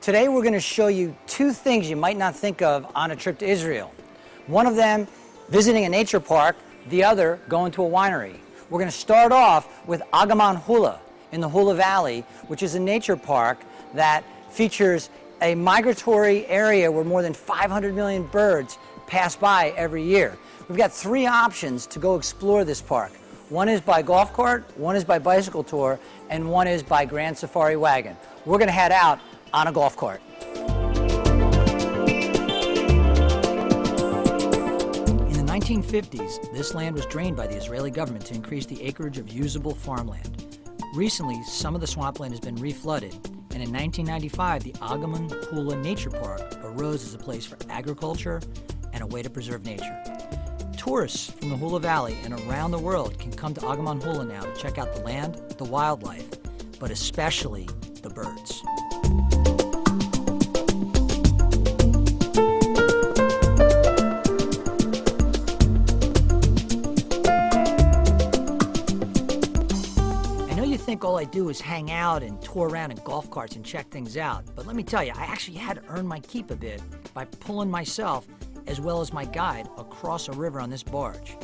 Today we're going to show you two things you might not think of on a trip to Israel. One of them, visiting a nature park, the other, going to a winery. We're going to start off with Agamon Hula in the Hula Valley, which is a nature park that features a migratory area where more than 500 million birds pass by every year. We've got three options to go explore this park. One is by golf cart, one is by bicycle tour, and one is by Grand Safari wagon. We're going to head out on a golf cart. In the 1950s, this land was drained by the Israeli government to increase the acreage of usable farmland. Recently, some of the swampland has been reflooded, and in 1995, the Agamon Hula Nature Park arose as a place for agriculture and a way to preserve nature. Tourists from the Hula Valley and around the world can come to Agamon Hula now to check out the land, the wildlife, but especially the birds. I think all I do is hang out and tour around in golf carts and check things out. But let me tell you, I actually had to earn my keep a bit by pulling myself, as well as my guide, across a river on this barge.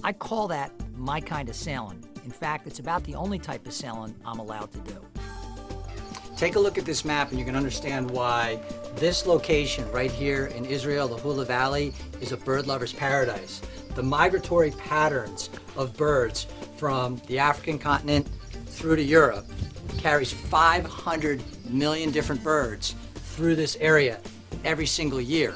I call that my kind of sailing. In fact, it's about the only type of sailing I'm allowed to do. Take a look at this map and you can understand why this location right here in Israel, the Hula Valley, is a bird lover's paradise. The migratory patterns of birds from the African continent through to Europe carries 500 million different birds through this area every single year.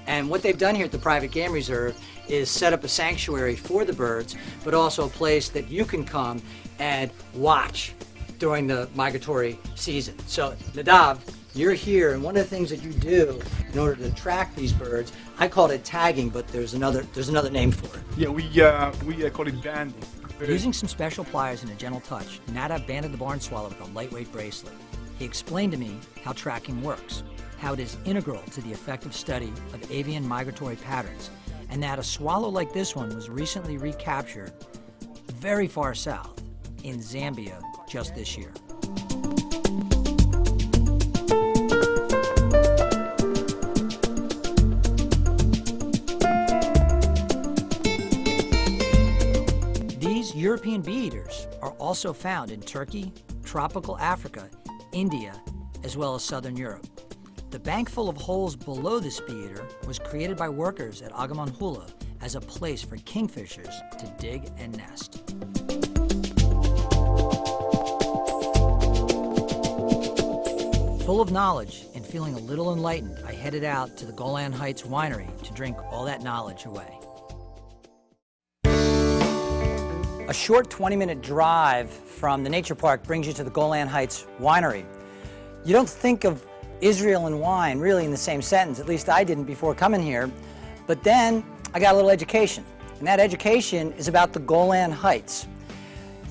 And what they've done here at the private game reserve is set up a sanctuary for the birds, but also a place that you can come and watch during the migratory season. So Nadav, you're here, and one of the things that you do in order to track these birds, I called it tagging, but there's another name for it. Yeah, we call it banding. Using some special pliers and a gentle touch, Nadav banded the barn swallow with a lightweight bracelet. He explained to me how tracking works, how it is integral to the effective study of avian migratory patterns, and that a swallow like this one was recently recaptured very far south in Zambia just this year. European bee-eaters are also found in Turkey, tropical Africa, India, as well as southern Europe. The bank full of holes below this bee-eater was created by workers at Agamon Hula as a place for kingfishers to dig and nest. Full of knowledge and feeling a little enlightened, I headed out to the Golan Heights Winery to drink all that knowledge away. A short 20-minute drive from the nature park brings you to the Golan Heights Winery. You don't think of Israel and wine really in the same sentence, at least I didn't before coming here, but then I got a little education, and that education is about the Golan Heights.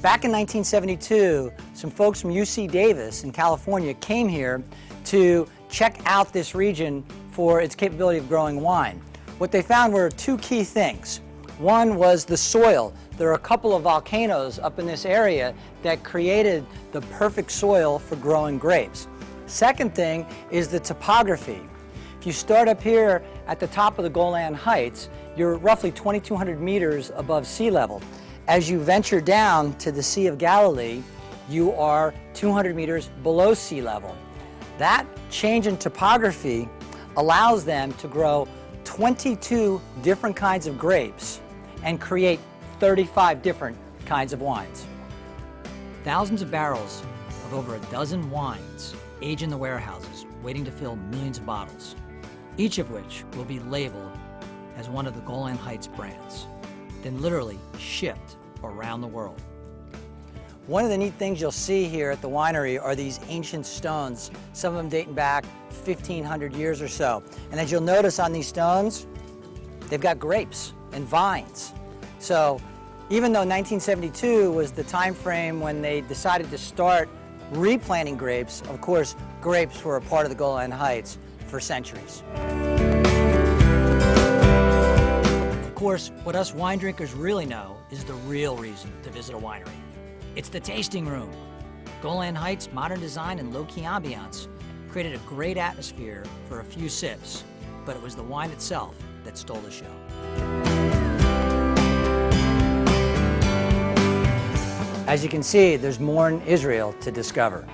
Back in 1972, some folks from UC Davis in California came here to check out this region for its capability of growing wine. What they found were two key things. One was the soil. There are a couple of volcanoes up in this area that created the perfect soil for growing grapes. Second thing is the topography. If you start up here at the top of the Golan Heights, you're roughly 2,200 meters above sea level. As you venture down to the Sea of Galilee, you are 200 meters below sea level. That change in topography allows them to grow 22 different kinds of grapes and create 35 different kinds of wines. Thousands of barrels of over a dozen wines age in the warehouses, waiting to fill millions of bottles, each of which will be labeled as one of the Golan Heights brands, then literally shipped around the world. One of the neat things you'll see here at the winery are these ancient stones, some of them dating back 1,500 years or so. And as you'll notice on these stones, they've got grapes and vines. So even though 1972 was the time frame when they decided to start replanting grapes, of course, grapes were a part of the Golan Heights for centuries. Of course, what us wine drinkers really know is the real reason to visit a winery. It's the tasting room. Golan Heights' modern design and low-key ambiance created a great atmosphere for a few sips, but it was the wine itself that stole the show. As you can see, there's more in Israel to discover.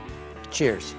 Cheers.